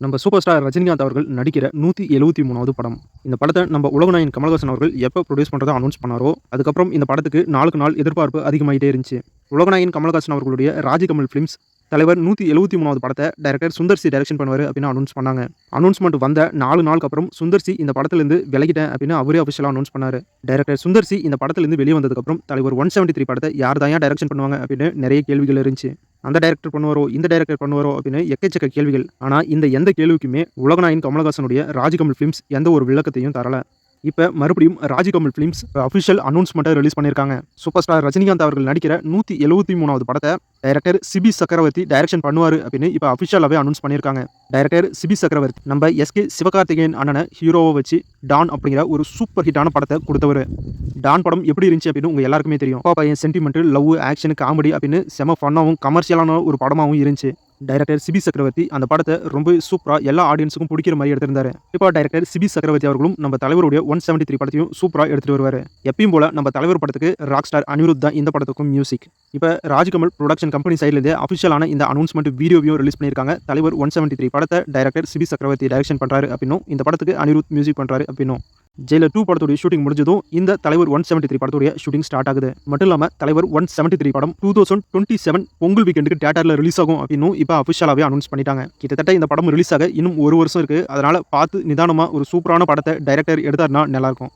நம்ம super star Rajinikanth அவர்கள் நடிக்கிற 173வது படம். இந்த படத்த நம்ம உலகநாயகன் கமலஹாசன் அவர்கள் எப்ப புரொடியூஸ் பண்றதா அனௌன்ஸ் பண்ணாரோ, அதுக்கப்புறம் இந்த படத்துக்கு நாளுக்கு நாள் எதிர்பார்ப்பு அதிகமாயிட்டே இருந்துச்சு. உலகநாயகன் கமலஹாசன் அவர்களுடைய ராஜ்கமல் ஃபிலிம்ஸ் தலைவர் 173வது படத்த டைரக்டர் சுந்தர் சி டைரக்ஷன் பண்ணுவாரு அப்படின்னு அனௌன்ஸ் பண்ணாங்க. அனௌன்ஸ்மெண்ட் வந்த 4 நாளுக்கு அப்புறம் சுந்தர் சி இந்த படத்திலிருந்து விலகிட்டேன் அப்படின்னு அவரே அஃபிஷியலா அனௌன்ஸ் பண்ணாரு. டைரக்டர் சுந்தர் சி இந்த படத்திலிருந்து வெளிய வந்ததுக்கு அப்புறம் தலைவர் 173 படத்த யார் தான் டைரக்ஷன் பண்ணுவாங்க அப்படின்னு நிறைய கேள்விகள் இருந்துச்சு. அந்த டைரக்டர் பண்ணுவாரோ, இந்த டைரக்டர் பண்ணுவாரோ அப்படின்னு எக்கச்சக்க கேள்விகள். ஆனா இந்த எந்த கேள்விக்குமே உலகநாயகன் கமலஹாசனுடைய ராஜ்கமல் ஃபிலிம்ஸ் எந்த ஒரு விளக்கத்தையும் தரல. இப்ப மறுபடியும் ராஜ்கமல் ஃபிலிம்ஸ் அஃபிஷியல் அனௌன்ஸ்மெண்ட்டை ரிலீஸ் பண்ணியிருக்காங்க. சூப்பர் ஸ்டார் ரஜினிகாந்த் அவர்கள் நடிக்கிற 173வது படத்தை டைரக்டர் சிபி சக்கரவர்த்தி டைரக்ஷன் பண்ணுவாரு அப்படின்னு இப்ப அஃபிஷியலாவே அனௌன்ஸ் பண்ணியிருக்காங்க. டைரக்டர் சிபி சக்கரவர்த்தி நம்ம எஸ்கே சிவகார்த்திகேயன் அண்ணனை ஹீரோவை வச்சு டான் அப்படிங்கிற ஒரு சூப்பர் ஹிட்டான படத்தை கொடுத்தவர். டான் படம் எப்படி இருந்துச்சு அப்படின்னு உங்க எல்லாருக்குமே தெரியும். அப்பா பையன் சென்டிமெண்ட், லவ், ஆக்ஷன், காமெடி அப்படின்னு செம ஃபன்னாவும் கமர்ஷியலான ஒரு படமாகவும் இருந்துச்சு. டைரக்டர் சிபி சக்கரவர்த்தி அந்த படத்தை ரொம்ப சூப்பரா எல்லா ஆடியன்ஸுக்கும் பிடிக்கிற மாதிரி எடுத்திருந்தாரு. இப்போ டைரக்டர் சிபி சக்கரவர்த்தி அவர்களும் நம்ம தலைவருடைய 173 படத்தையும் சூப்பரா எடுத்துட்டு வருவாரு. எப்பயும் போல நம்ம தலைவர் படத்துக்கு ராக் ஸ்டார் அனிருத் தான் இந்த படத்துக்கும் மியூசிக். இப்போ ராஜ்கமல் ப்ரொடக்ஷன் கம்பெனி சைட்லேருந்து அஃபிஷியலான இந்த அனௌன்ஸ்மெண்ட் வீடியோவையும் ரிலீஸ் பண்ணியிருக்காங்க. தலைவர் 173 படத்தை டைரக்டர் சிபி சக்கரவர்த்தி டைரக்ஷன் பண்றாரு அப்படின்னும், இந்த படத்துக்கு அனிருத் மியூசிக் பண்றாரு அப்படின்னும். ஜெயிலர் 2 படத்துடைய ஷூட்டிங் முடிஞ்சதும் இந்த தலைவர் 173 படத்துடைய ஷூட்டிங் ஸ்டார்ட் ஆகுது. மட்டும் இல்லாம தலைவர் 173 படம் 2027 பொங்கல் வீக்கெண்டுக்கு தியேட்டர்ல ரிலீஸ் ஆகும் அப்படின்னு இப்ப அஃபிஷியலாவே அனௌன்ஸ் பண்ணிட்டாங்க. கிட்டத்தட்ட இந்த படம் ரிலீஸ் ஆக இன்னும் 1 வருஷம் இருக்கு. அதனால பார்த்து நிதானமா ஒரு சூப்பரான படத்தை டைரக்டர் எடுத்தாருன்னா நல்லா இருக்கும்.